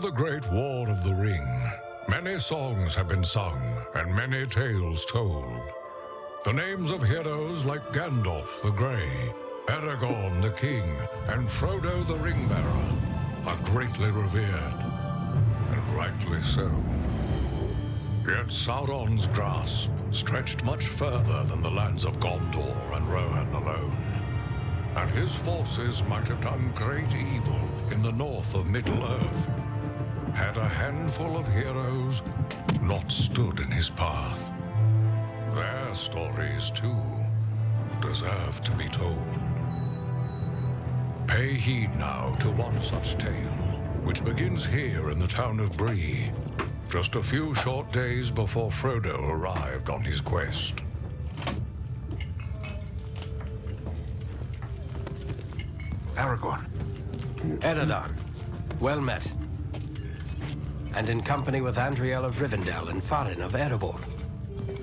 the Great War of the Ring, many songs have been sung and many tales told. The names of heroes like Gandalf the Grey, Aragorn the King, and Frodo the Ring-Bearer are greatly revered, and rightly so. Yet Sauron's grasp stretched much further than the lands of Gondor and Rohan alone, and his forces might have done great evil in the north of Middle-earth, had a handful of heroes not stood in his path. Their stories, too, deserve to be told. Pay heed now to one such tale, which begins here in the town of Bree, just a few short days before Frodo arrived on his quest. Aragorn. Eredon, well met. And in company with Andriel of Rivendell and Farin of Erebor.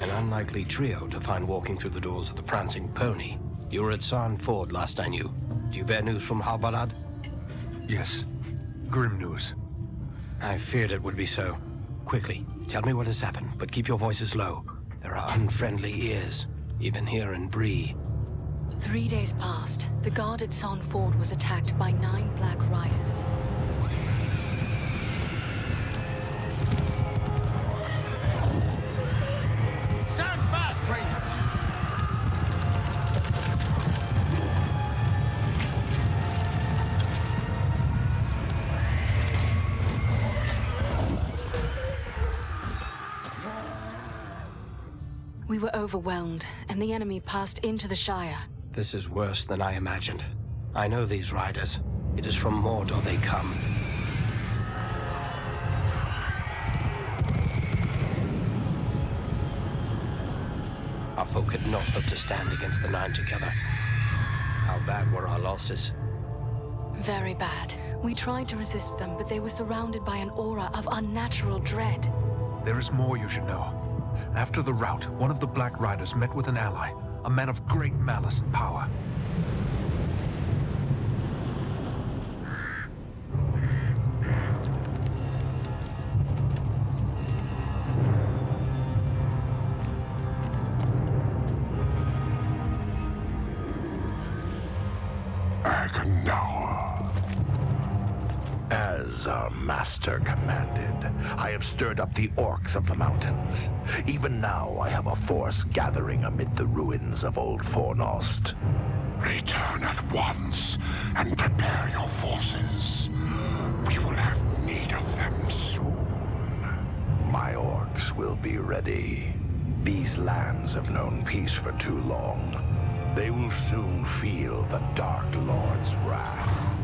An unlikely trio to find walking through the doors of the Prancing Pony. You were at Sarn Ford last I knew. Do you bear news from Halbarad? Yes. Grim news. I feared it would be so. Quickly, tell me what has happened, but keep your voices low. There are unfriendly ears, even here in Bree. 3 days passed. The guard at Sarn Ford was attacked by 9 Black Riders. Stand fast, Rangers! We were overwhelmed, and the enemy passed into the Shire. This is worse than I imagined. I know these riders. It is from Mordor they come. Our folk could not hope to stand against the 9 together. How bad were our losses? Very bad. We tried to resist them, but they were surrounded by an aura of unnatural dread. There is more you should know. After the rout, one of the Black Riders met with an ally, a man of great malice and power. As our master commanded, I have stirred up the orcs of the mountains. Even now I have a force gathering amid the ruins of Old Fornost. Return at once and prepare your forces. We will have need of them soon. My orcs will be ready. These lands have known peace for too long. They will soon feel the Dark Lord's wrath.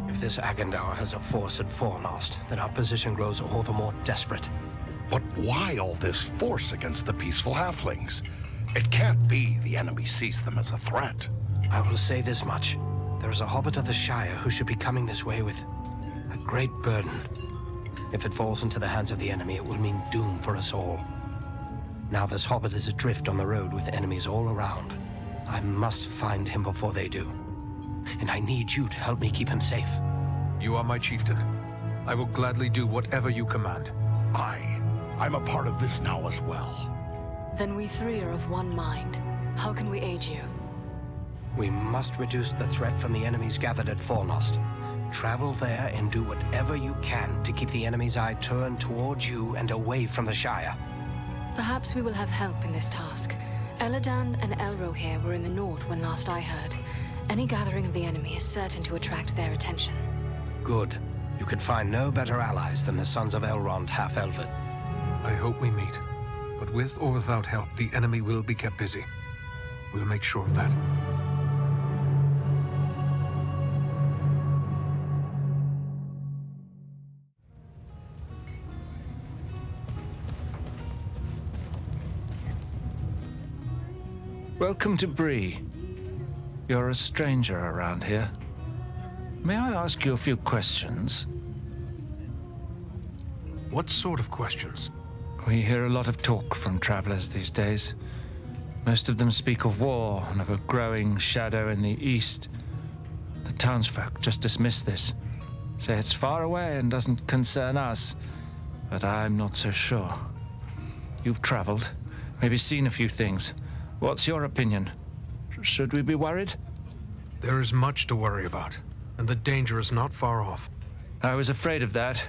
If this Agandaur has a force at Fornost, then our position grows all the more desperate. But why all this force against the peaceful halflings? It can't be the enemy sees them as a threat. I will say this much. There is a hobbit of the Shire who should be coming this way with a great burden. If it falls into the hands of the enemy, it will mean doom for us all. Now this hobbit is adrift on the road with enemies all around. I must find him before they do. And I need you to help me keep him safe. You are my chieftain. I will gladly do whatever you command. I'm a part of this now as well. Then we 3 are of one mind. How can we aid you? We must reduce the threat from the enemies gathered at Fornost. Travel there and do whatever you can to keep the enemy's eye turned towards you and away from the Shire. Perhaps we will have help in this task. Eladan and Elrohir were in the north when last I heard. Any gathering of the enemy is certain to attract their attention. Good. You could find no better allies than the sons of Elrond half-elven. I hope we meet. But with or without help, the enemy will be kept busy. We'll make sure of that. Welcome to Bree. You're a stranger around here. May I ask you a few questions? What sort of questions? We hear a lot of talk from travelers these days. Most of them speak of war and of a growing shadow in the east. The townsfolk just dismiss this, say it's far away and doesn't concern us, but I'm not so sure. You've traveled, maybe seen a few things. What's your opinion? Should we be worried? There is much to worry about, and the danger is not far off. I was afraid of that.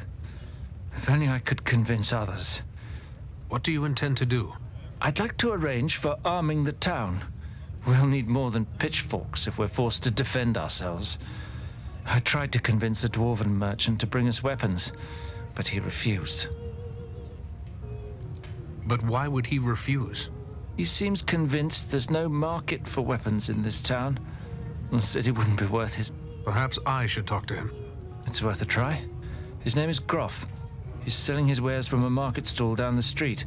If only I could convince others. What do you intend to do? I'd like to arrange for arming the town. We'll need more than pitchforks if we're forced to defend ourselves. I tried to convince a dwarven merchant to bring us weapons, but he refused. But why would he refuse? He seems convinced there's no market for weapons in this town, and said it wouldn't be worth his... Perhaps I should talk to him. It's worth a try. His name is Groff. He's selling his wares from a market stall down the street.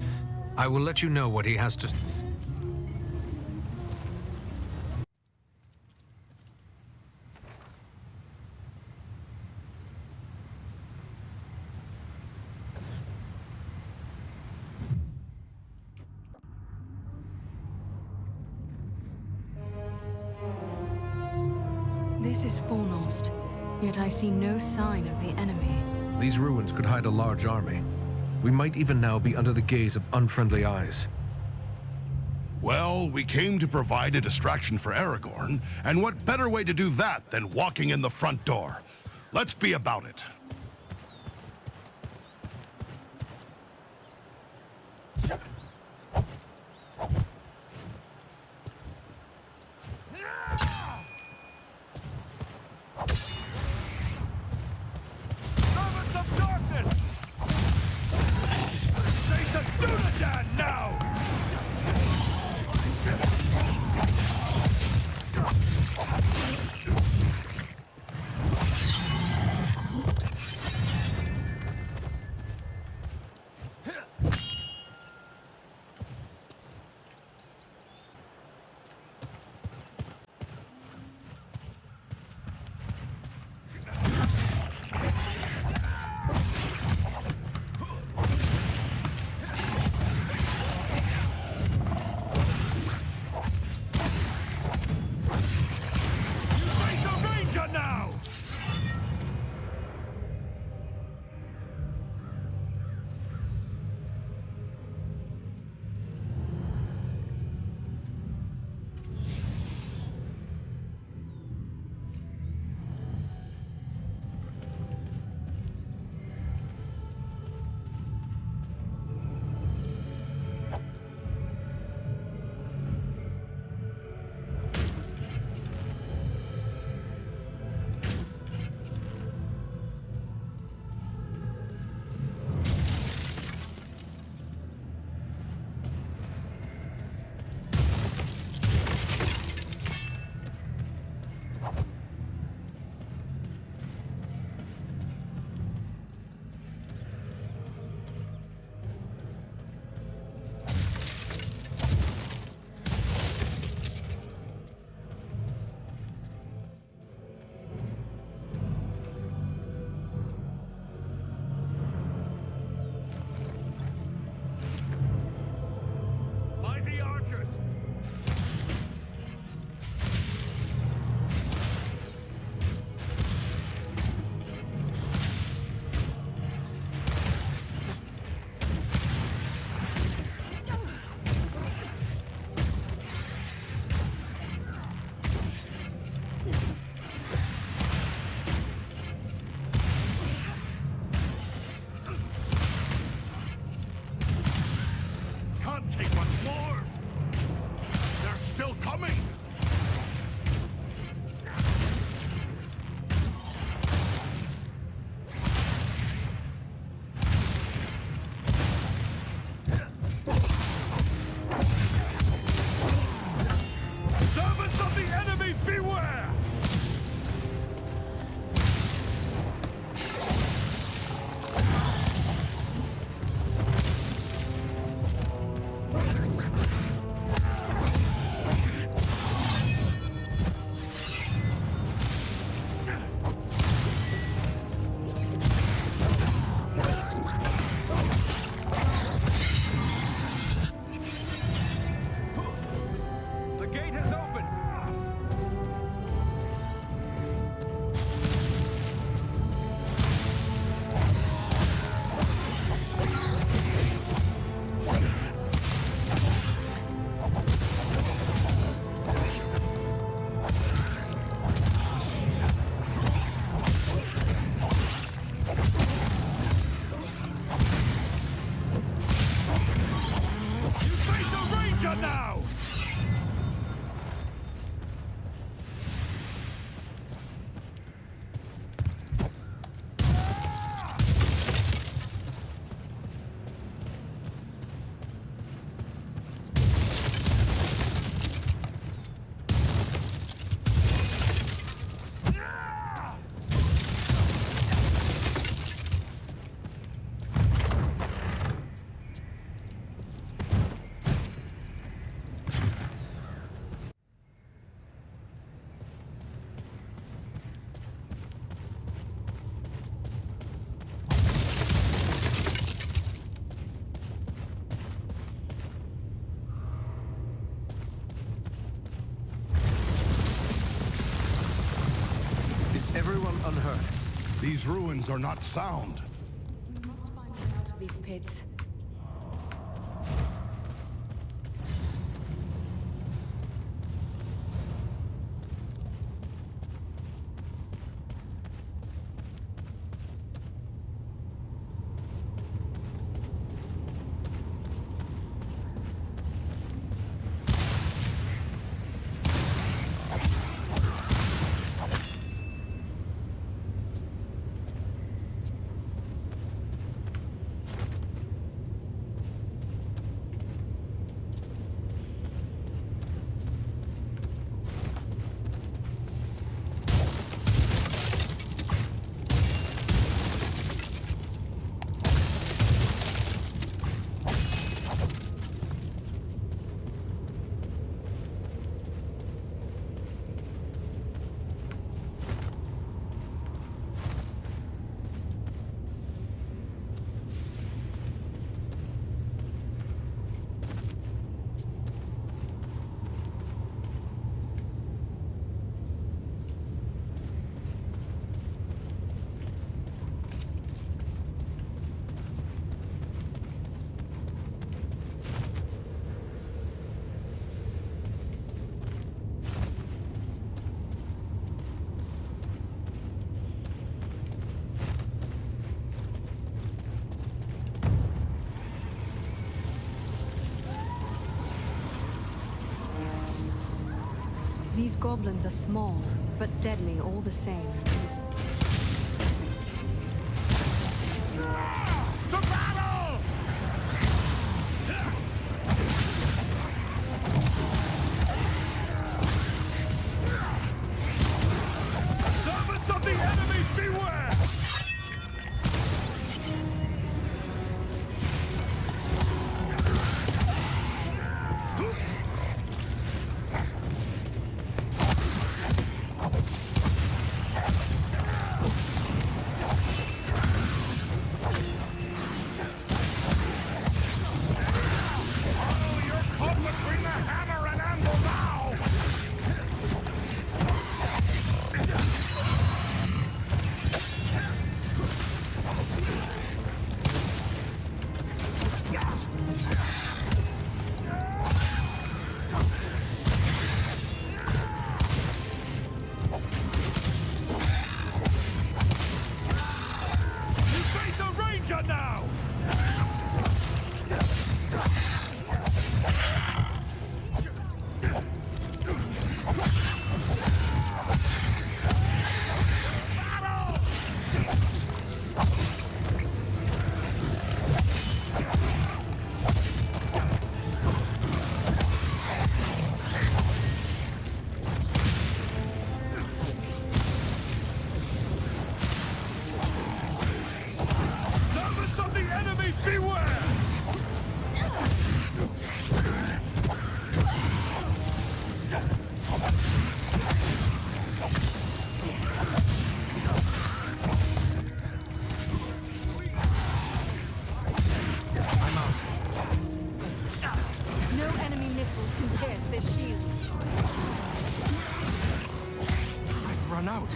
I will let you know what he has to... This is Fornost, yet I see no sign of the enemy. These ruins could hide a large army. We might even now be under the gaze of unfriendly eyes. Well, we came to provide a distraction for Aragorn, and what better way to do that than walking in the front door? Let's be about it. Servants of darkness! Say to Dunedain now! heard. These ruins are not sound. We must find a way out of these pits. These goblins are small, but deadly all the same. To battle! Servants of the enemy, beware! Now! Run out.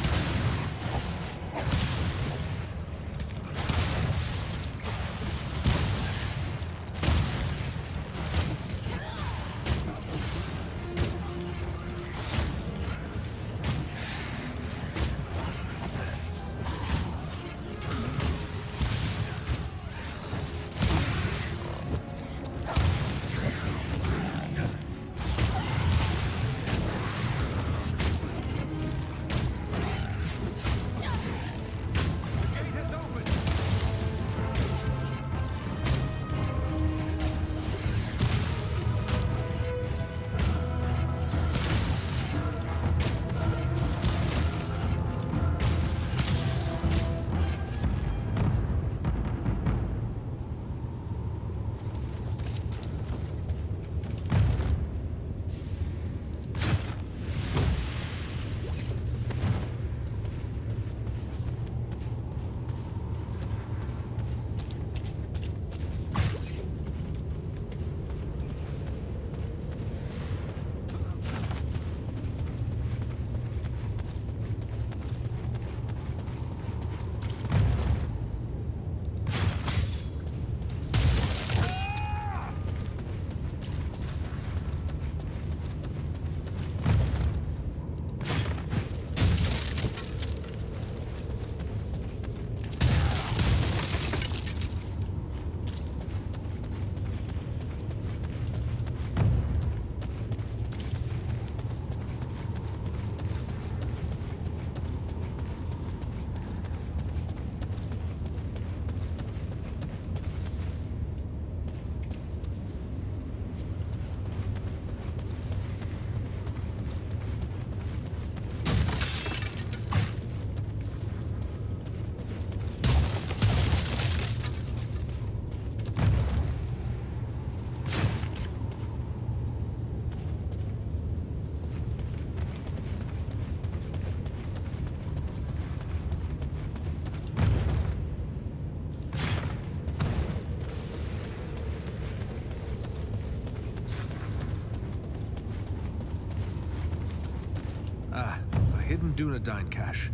hidden Dunedain cache.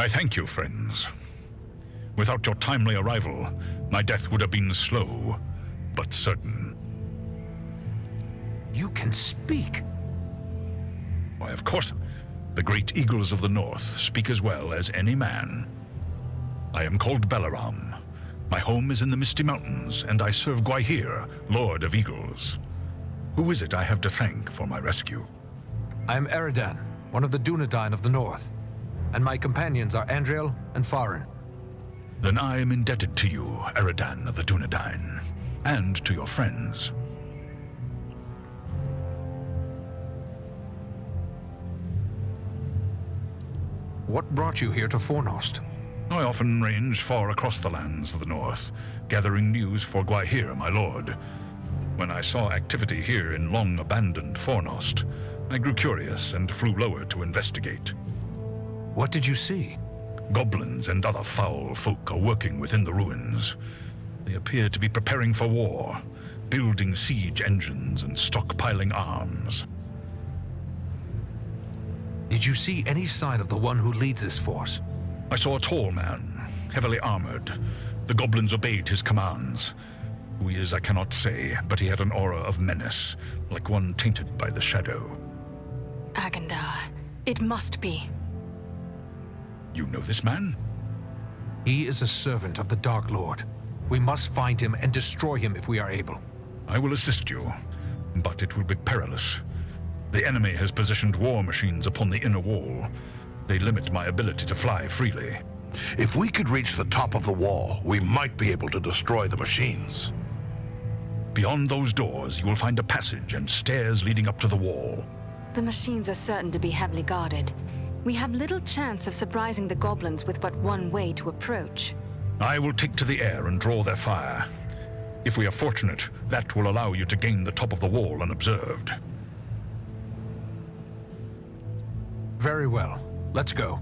I thank you, friends. Without your timely arrival, my death would have been slow, but certain. You can speak. Why, of course, the great eagles of the north speak as well as any man. I am called Balaram. My home is in the Misty Mountains, and I serve Gwaihir, Lord of Eagles. Who is it I have to thank for my rescue? I am Eridan, one of the Dunedain of the north. and my companions are Andriel and Farin. Then I am indebted to you, Eridan of the Dunedain, and to your friends. What brought you here to Fornost? I often range far across the lands of the north, gathering news for Gwaihir, my lord. When I saw activity here in long-abandoned Fornost, I grew curious and flew lower to investigate. What did you see? Goblins and other foul folk are working within the ruins. They appear to be preparing for war, building siege engines and stockpiling arms. Did you see any sign of the one who leads this force? I saw a tall man, heavily armored. The goblins obeyed his commands. Who he is, I cannot say, but he had an aura of menace, like one tainted by the shadow. Agandar. It must be. You know this man? He is a servant of the Dark Lord. We must find him and destroy him if we are able. I will assist you, but it will be perilous. The enemy has positioned war machines upon the inner wall. They limit my ability to fly freely. If we could reach the top of the wall, we might be able to destroy the machines. Beyond those doors, you will find a passage and stairs leading up to the wall. The machines are certain to be heavily guarded. We have little chance of surprising the goblins with but one way to approach. I will take to the air and draw their fire. If we are fortunate, that will allow you to gain the top of the wall unobserved. Very well. Let's go.